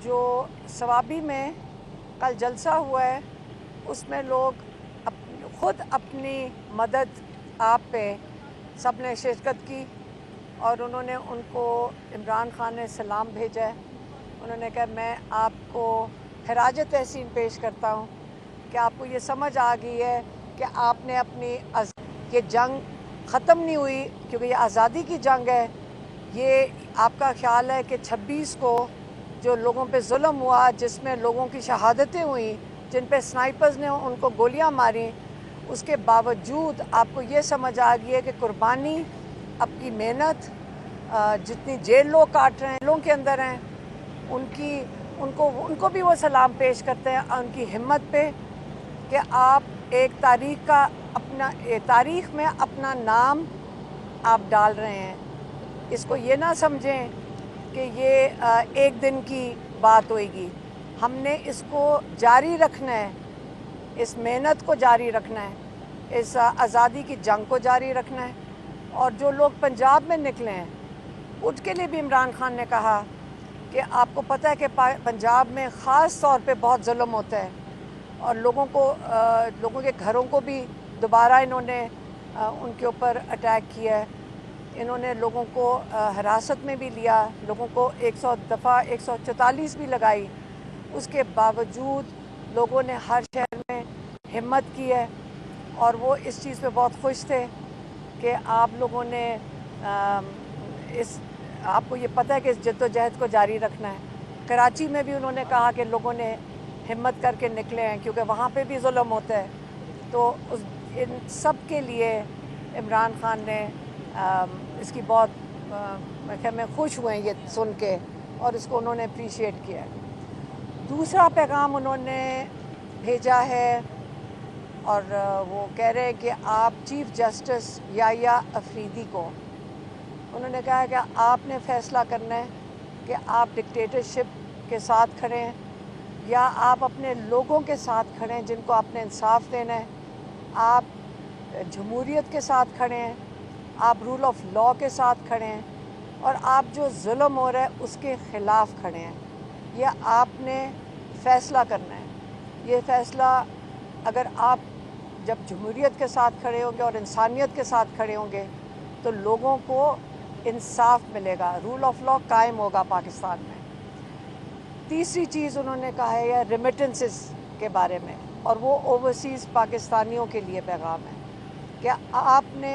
जो सवाबी में कल जलसा हुआ है उसमें लोग ख़ुद अपनी मदद आप पे सब ने शिरकत की और उन्होंने उनको इमरान खान ने सलाम भेजा है। उन्होंने कहा मैं आपको खराज तहसीन पेश करता हूँ कि आपको ये समझ आ गई है कि आपने अपनी ये जंग ख़त्म नहीं हुई क्योंकि ये आज़ादी की जंग है। ये आपका ख्याल है कि 26 को जो लोगों पे जुल्म हुआ, जिसमें लोगों की शहादतें हुई, जिन पे स्नाइपर्स ने उनको गोलियां मारी, उसके बावजूद आपको ये समझ आ गई है कि कुर्बानी, आपकी मेहनत, जितनी जेल लोग काट रहे हैं, जेलों के अंदर हैं, उनको भी वो सलाम पेश करते हैं उनकी हिम्मत पे कि आप एक तारीख़ में अपना नाम आप डाल रहे हैं। इसको ये ना समझें कि ये एक दिन की बात होएगी। हमने इसको जारी रखना है, इस मेहनत को जारी रखना है, इस आज़ादी की जंग को जारी रखना है। और जो लोग पंजाब में निकले हैं उसके लिए भी इमरान खान ने कहा कि आपको पता है कि पंजाब में ख़ास तौर पे बहुत जुल्म होता है और लोगों के घरों को भी दोबारा इन्होंने उनके ऊपर अटैक किया है। इन्होंने लोगों को हिरासत में भी लिया, लोगों को 100 दफ़ा 144 भी लगाई। उसके बावजूद लोगों ने हर शहर में हिम्मत की है और वो इस चीज़ पे बहुत खुश थे कि आप लोगों ने आपको ये पता है कि इस जद्दोजहद को जारी रखना है। कराची में भी उन्होंने कहा कि लोगों ने हिम्मत करके निकले हैं क्योंकि वहाँ पे भी जुल्म होता है। तो इन सब के लिए इमरान खान ने इसकी बहुत मैं खुश हुए ये सुन के और इसको उन्होंने अप्रिशिएट किया है। दूसरा पैगाम उन्होंने भेजा है और वो कह रहे हैं कि आप चीफ़ जस्टिस याहिया अफरीदी को उन्होंने कहा है कि आपने फ़ैसला करना है कि आप डिक्टेटरशिप के साथ खड़े हैं या आप अपने लोगों के साथ खड़े हैं जिनको आपने इंसाफ देना है। आप जमहूरियत के साथ खड़े हैं, आप रूल ऑफ लॉ के साथ खड़े हैं और आप जो जुल्म हो रहा है उसके ख़िलाफ़ खड़े हैं। यह आपने फ़ैसला करना है। ये फ़ैसला अगर आप जब जमहूरियत के साथ खड़े होंगे और इंसानियत के साथ खड़े होंगे तो लोगों को इंसाफ मिलेगा, रूल ऑफ लॉ कायम होगा पाकिस्तान में। तीसरी चीज़ उन्होंने कहा है यह रेमिटेंसेस के बारे में और वो ओवरसीज़ पाकिस्तानियों के लिए पैगाम है कि आपने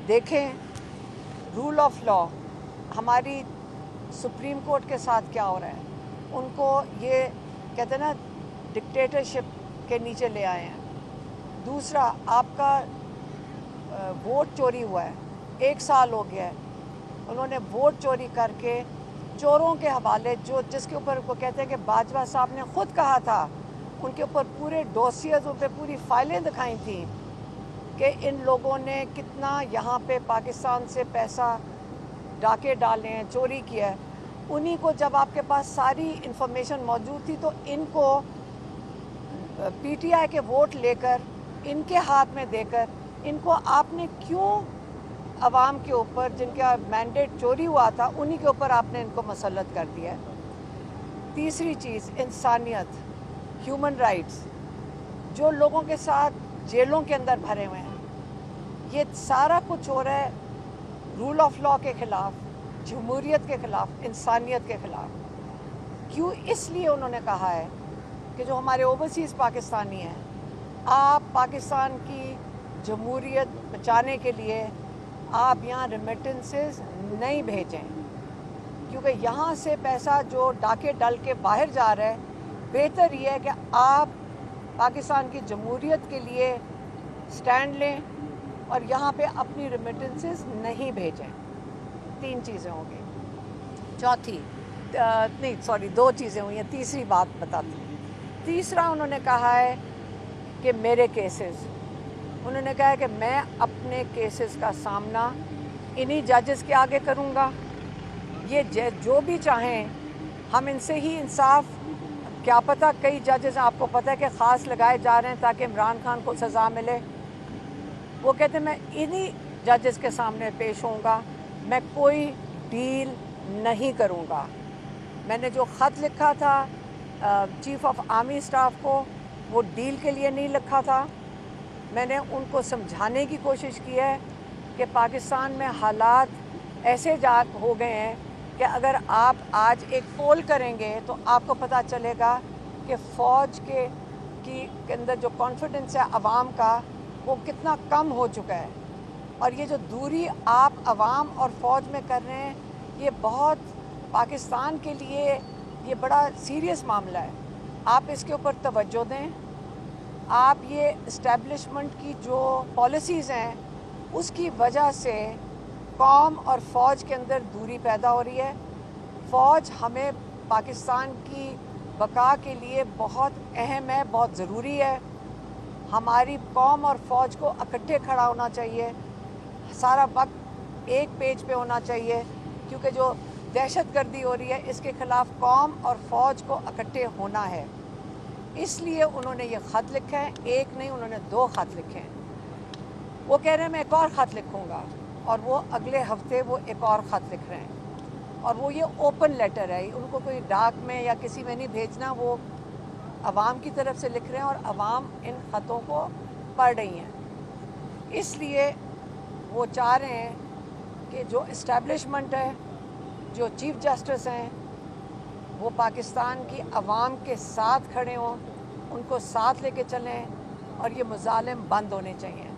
देखें रूल ऑफ लॉ हमारी सुप्रीम कोर्ट के साथ क्या हो रहा है। उनको ये कहते हैं ना डिक्टेटरशिप के नीचे ले आए हैं। दूसरा आपका वोट चोरी हुआ है, 1 साल हो गया है। उन्होंने वोट चोरी करके चोरों के हवाले जिसके ऊपर वो कहते हैं कि बाजवा साहब ने ख़ुद कहा था, उनके ऊपर पूरे डोसियर्स उन पर पूरी फाइलें दिखाई थी कि इन लोगों ने कितना यहाँ पे पाकिस्तान से पैसा डाके डाले हैं, चोरी किया है। उन्हीं को जब आपके पास सारी इन्फॉर्मेशन मौजूद थी तो इनको पीटीआई के वोट लेकर इनके हाथ में देकर इनको आपने क्यों अवाम के ऊपर जिनका मैंडेट चोरी हुआ था उन्हीं के ऊपर आपने इनको मसलत कर दिया है। तीसरी चीज़ इंसानियत, ह्यूमन राइट्स, जो लोगों के साथ जेलों के अंदर भरे हुए हैं, ये सारा कुछ हो रहा है रूल ऑफ लॉ के ख़िलाफ़, जमहूरियत के ख़िलाफ़, इंसानियत के ख़िलाफ़। क्यों? इसलिए उन्होंने कहा है कि जो हमारे ओवरसीज़ पाकिस्तानी हैं, आप पाकिस्तान की जमहूरियत बचाने के लिए आप यहाँ रेमिटेंसेस नहीं भेजें क्योंकि यहाँ से पैसा जो डाके डाल के बाहर जा रहा है, बेहतर ये है कि आप पाकिस्तान की जमहूरियत के लिए स्टैंड लें और यहाँ पे अपनी रेमिटेंसेस नहीं भेजें। 3 चीज़ें होंगी। दो चीज़ें हुई हैं, तीसरी बात बताती हूँ। तीसरा उन्होंने कहा है कि मेरे केसेस, उन्होंने कहा है कि मैं अपने केसेस का सामना इन्हीं जजेस के आगे करूँगा। ये जो भी चाहें हम इनसे ही इंसाफ, क्या पता कई जजेस आपको पता है कि ख़ास लगाए जा रहे हैं ताकि इमरान खान को सज़ा मिले। वो कहते हैं मैं इन्हीं जजेस के सामने पेश होऊंगा, मैं कोई डील नहीं करूँगा। میں نے جو خط لکھا تھا چیف آف آرمی اسٹاف کو وہ ڈیل کے لیے نہیں لکھا تھا. میں نے ان کو سمجھانے کی کوشش کی ہے کہ پاکستان میں حالات ایسے ہو گئے ہیں کہ اگر آپ آج ایک پول کریں گے تو آپ کو پتہ چلے گا کہ فوج کے اندر جو کانفیڈنس ہے عوام کا وہ کتنا کم ہو چکا ہے. اور یہ جو دوری آپ عوام اور فوج میں کر رہے ہیں یہ بہت پاکستان کے لیے یہ بڑا سیریس معاملہ ہے. آپ اس کے اوپر توجہ دیں. آپ یہ اسٹیبلشمنٹ کی جو پالیسیز ہیں اس کی وجہ سے قوم اور فوج کے اندر دوری پیدا ہو رہی ہے. فوج ہمیں پاکستان کی بقا کے لیے بہت اہم ہے, بہت ضروری ہے. ہماری قوم اور فوج کو اکٹھے کھڑا ہونا چاہیے, سارا وقت ایک پیج پہ ہونا چاہیے, کیونکہ جو دہشت گردی ہو رہی ہے اس کے خلاف قوم اور فوج کو اکٹھے ہونا ہے. اس لیے انہوں نے یہ خط لکھا ہے, ایک نہیں انہوں نے 2 خط لکھے ہیں. وہ کہہ رہے ہیں میں ایک اور خط لکھوں گا, اور وہ اگلے ہفتے وہ ایک اور خط لکھ رہے ہیں. اور وہ یہ اوپن لیٹر ہے, ان کو کوئی ڈاک میں یا کسی میں نہیں بھیجنا, وہ عوام کی طرف سے لکھ رہے ہیں اور عوام ان خطوں کو پڑھ رہی ہیں. اس لیے وہ چاہ رہے ہیں کہ جو اسٹیبلشمنٹ ہے, جو چیف جسٹس ہیں, وہ پاکستان کی عوام کے ساتھ کھڑے ہوں, ان کو ساتھ لے کے چلیں, اور یہ مظالم بند ہونے چاہیے.